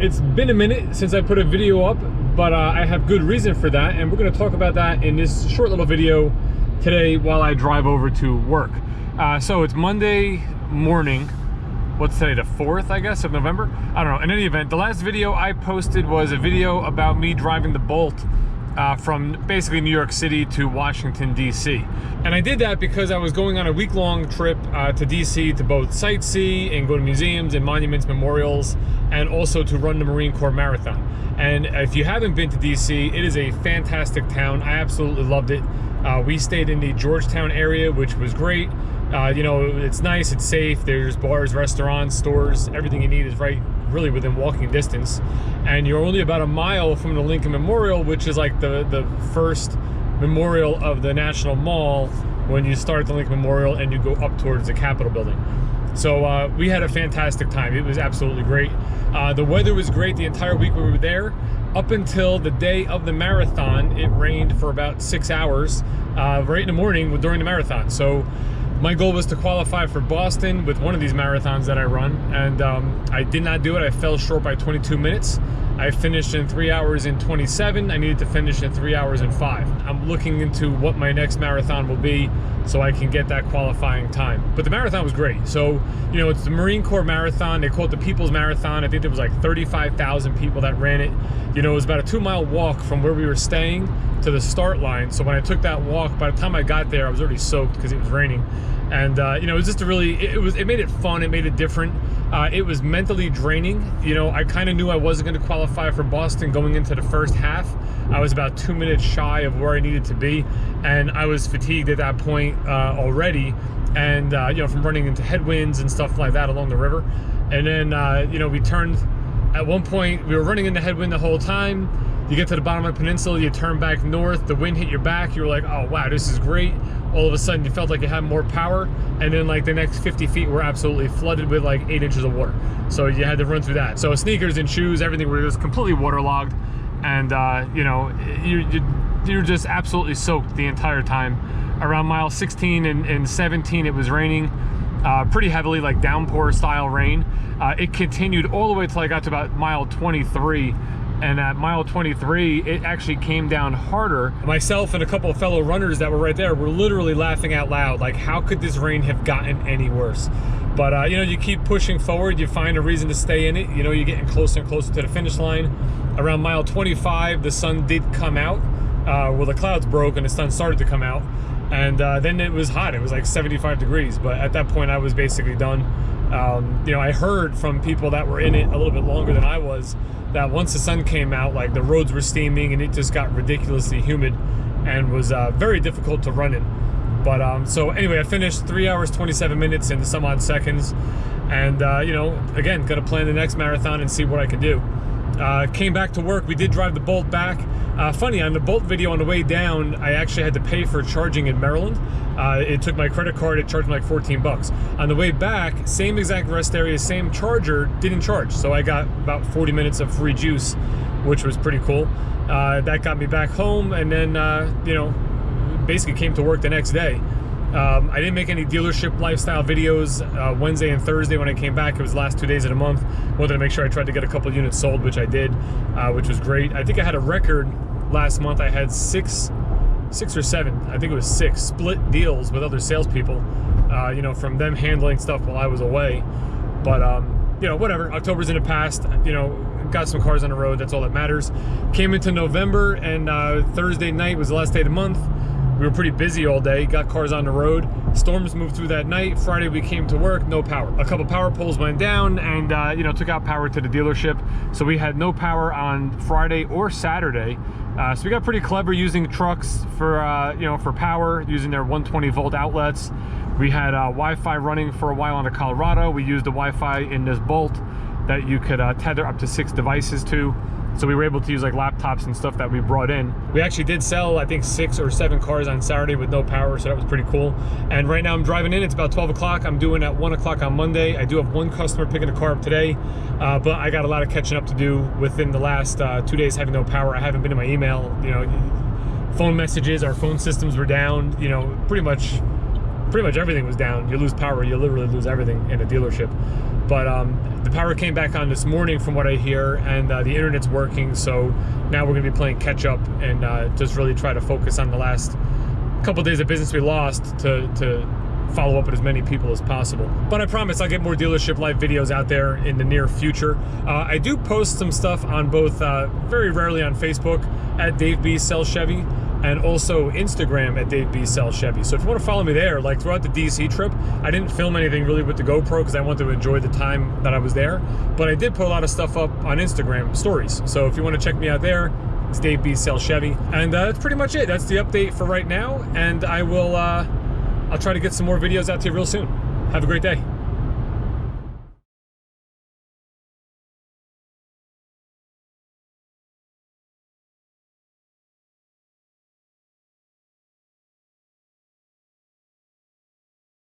It's been a minute since I put a video up, but I have good reason for that, and we're going to talk about that in this short little video today while I drive over to work. So it's Monday morning. What's today, the 4th, I guess, of November? I don't know. In any event, the last video I posted was a video about me driving the Bolt from basically New York City to Washington, D.C. And I did that because I was going on a week-long trip to D.C. to both sightsee and go to museums and monuments, memorials, and also to run the Marine Corps Marathon. And if you haven't been to D.C., it is a fantastic town. I absolutely loved it. We stayed in the Georgetown area, which was great. You know, it's nice, it's safe. There's bars, restaurants, stores, everything you need is right really within walking distance. And you're only about a mile from the Lincoln Memorial, which is like the first memorial of the National Mall when you start at the Lincoln Memorial and you go up towards the Capitol building. So we had a fantastic time. It was absolutely great. The weather was great the entire week we were there. Up until the day of the marathon, it rained for about 6 hours right in the morning during the marathon. So my goal was to qualify for Boston with one of these marathons that I run, and I did not do it. I fell short by 22 minutes. I finished in 3 hours and 27. I needed to finish in 3 hours and 5. I'm looking into what my next marathon will be so I can get that qualifying time. But the marathon was great. So, you know, it's the Marine Corps Marathon. They call it the People's Marathon. I think there was like 35,000 people that ran it. You know, it was about a 2-mile walk from where we were staying to the start line. So when I took that walk, by the time I got there, I was already soaked because it was raining. And you know, it was just a really, it made it fun, it made it different. It was mentally draining. You know, I kind of knew I wasn't going to qualify for Boston going into the first half. I was about 2 minutes shy of where I needed to be, and I was fatigued at that point already. And you know, from running into headwinds and stuff like that along the river. And then you know, we turned, at one point we were running into headwind the whole time. You get to the bottom of the peninsula, you turn back north, the wind hit your back, you were like, oh wow, this is great. All of a sudden you felt like you had more power, and then like the next 50 feet were absolutely flooded with like 8 inches of water. So you had to run through that. So sneakers and shoes, everything were just completely waterlogged, and you know, you're just absolutely soaked the entire time. Around mile 16 and 17, it was raining pretty heavily, like downpour style rain. It continued all the way till I got to about mile 23. And at mile 23, it actually came down harder. Myself and a couple of fellow runners that were right there were literally laughing out loud, like, how could this rain have gotten any worse? But you know, you keep pushing forward, you find a reason to stay in it. You know, you're getting closer and closer to the finish line. Around mile 25, the sun did come out. Well, the clouds broke and the sun started to come out. And then it was hot, it was like 75 degrees. But at that point, I was basically done. You know, I heard from people that were in it a little bit longer than I was, that once the sun came out, like the roads were steaming and it just got ridiculously humid and was very difficult to run in. But so anyway, I finished 3 hours 27 minutes and some odd seconds, and you know, again, gonna plan the next marathon and see what I can do. Came back to work. We did drive the Bolt back. Funny, on the Bolt video on the way down, I actually had to pay for charging in Maryland. It took my credit card, it charged me like 14 bucks. On the way back, same exact rest area, same charger, didn't charge. So I got about 40 minutes of free juice, which was pretty cool. That got me back home, and then, you know, basically came to work the next day. I didn't make any dealership lifestyle videos Wednesday and Thursday when I came back. It was the last 2 days of the month. Wanted to make sure I tried to get a couple units sold, which I did, which was great. I think I had a record last month. I had six or seven, I think it was 6 split deals with other salespeople, you know, from them handling stuff while I was away. But you know, whatever, October's in the past, you know, got some cars on the road, that's all that matters. Came into November, and Thursday night was the last day of the month. We were pretty busy all day, got cars on the road. Storms moved through that night. Friday we came to work, no power. A couple power poles went down and you know, took out power to the dealership. So we had no power on Friday or Saturday. So we got pretty clever using trucks for you know, for power, using their 120 volt outlets. We had Wi-Fi running for a while on the Colorado. We used the Wi-Fi in this Bolt that you could tether up to 6 devices to. So we were able to use like laptops and stuff that we brought in. We actually did sell, I think, 6 or 7 cars on Saturday with no power, so that was pretty cool. And right now I'm driving in, it's about 12 o'clock. I'm doing at 1 o'clock on Monday. I do have one customer picking a car up today, but I got a lot of catching up to do within the last 2 days having no power. I haven't been in my email, you know, phone messages, our phone systems were down, you know, pretty much pretty much everything was down. You lose power, you literally lose everything in a dealership. But the power came back on this morning from what I hear, and the internet's working, so now we're gonna be playing catch up and just really try to focus on the last couple days of business we lost to follow up with as many people as possible. But I promise I'll get more dealership live videos out there in the near future. I do post some stuff on both, very rarely on Facebook at Dave B Sells Chevy, and also Instagram at Dave B Sells Chevy. So if you want to follow me there, like throughout the DC trip, I didn't film anything really with the GoPro because I wanted to enjoy the time that I was there. But I did put a lot of stuff up on Instagram stories. So if you want to check me out there, it's Dave B Sells Chevy. And that's pretty much it. That's the update for right now. And I will, I'll try to get some more videos out to you real soon. Have a great day.